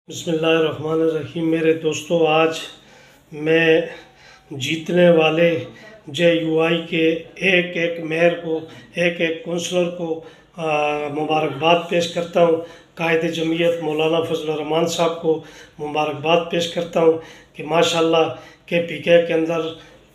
बिस्मिल्लाहिर्रहमानिर्रहीम। मेरे दोस्तों, आज मैं जीतने वाले JUI के एक एक मेयर को, एक एक काउंसलर को मुबारकबाद पेश करता हूँ। कायदे जमीयत मौलाना फजलुर रहमान साहब को मुबारकबाद पेश करता हूँ कि माशाल्लाह KPK के अंदर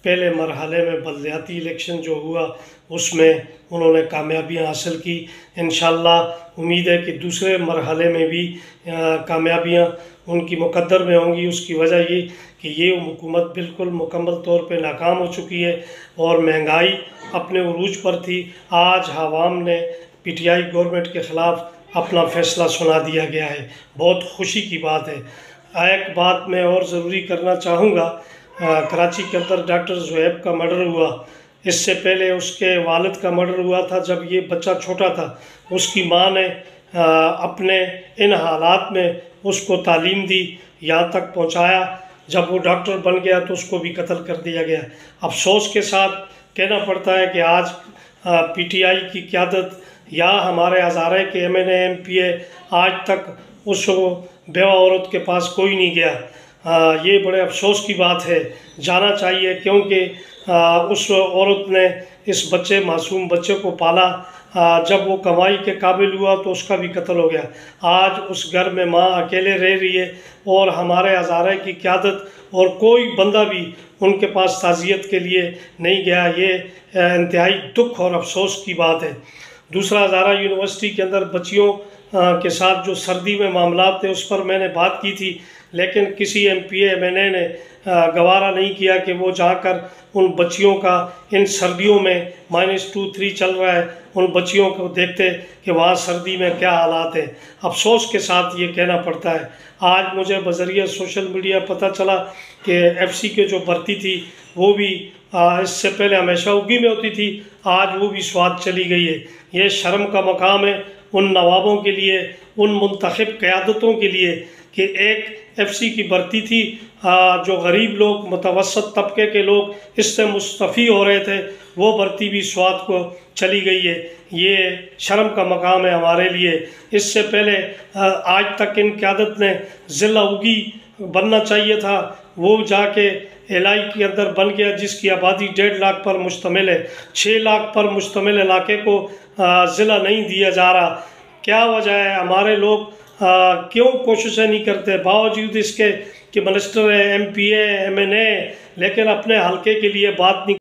पहले मरहले में बलदियाती इलेक्शन जो हुआ उसमें उन्होंने कामयाबियाँ हासिल की। इंशाअल्लाह उम्मीद है कि दूसरे मरहले में भी कामयाबियाँ उनकी मुकद्दर में होंगी। उसकी वजह ये कि ये हुकूमत बिल्कुल मुकम्मल तौर पे नाकाम हो चुकी है और महंगाई अपने उरूज पर थी। आज आवाम ने PTI गवर्नमेंट के ख़िलाफ़ अपना फ़ैसला सुना दिया गया है। बहुत खुशी की बात है। एक बात मैं और ज़रूरी करना चाहूँगा, कराची के अंदर डॉक्टर ज़ुहैब का मर्डर हुआ। इससे पहले उसके वालिद का मर्डर हुआ था जब ये बच्चा छोटा था। उसकी माँ ने अपने इन हालात में उसको तालीम दी, यहाँ तक पहुँचाया। जब वो डॉक्टर बन गया तो उसको भी कत्ल कर दिया गया। अफसोस के साथ कहना पड़ता है कि आज PTI की क़यादत या हमारे हज़ारे के MNA MPA आज तक उस बेवा औरत के पास कोई नहीं गया। ये बड़े अफसोस की बात है। जाना चाहिए, क्योंकि उस औरत ने इस मासूम बच्चे को पाला। जब वो कमाई के काबिल हुआ तो उसका भी कत्ल हो गया। आज उस घर में माँ अकेले रह रही है और हमारे हज़ारे की क़यादत और कोई बंदा भी उनके पास ताज़ियत के लिए नहीं गया। ये इंतहाई दुख और अफसोस की बात है। दूसरा, हज़ारा यूनिवर्सिटी के अंदर बच्चियों के साथ जो सर्दी में मामलात थे उस पर मैंने बात की थी, लेकिन किसी MPA MNA ने गवारा नहीं किया कि वो जाकर उन बच्चियों का इन सर्दियों में -2-3 चल रहा है, उन बच्चियों को देखते कि वहाँ सर्दी में क्या हालात हैं। अफसोस के साथ ये कहना पड़ता है। आज मुझे बज़रिया सोशल मीडिया पता चला कि FC के जो भर्ती थी वो भी इससे पहले हमेशा उगी में होती थी, आज वो भी स्वात चली गई है। ये शर्म का मकाम है उन नवाबों के लिए, उन मुंतखब क़यादतों के लिए कि एक FC की भर्ती थी, जो गरीब लोग, मुतवस्सत तबके के लोग इससे मुस्तफ़ी हो रहे थे, वो भर्ती भी स्वात को चली गई है। ये शर्म का मकाम है हमारे लिए। इससे पहले आज तक इन क़यादत ने ज़िला उगी बनना चाहिए था, वो जाके LI के अंदर बन गया, जिसकी आबादी 1.5 लाख पर मुश्तमिल है। 6 लाख पर मुश्तमिल इलाके को ज़िला नहीं दिया जा रहा। क्या वजह है? हमारे लोग क्यों कोशिशें नहीं करते? बावजूद इसके कि मिनिस्टर है, MPA MNA, लेकिन अपने हल्के के लिए बात नहीं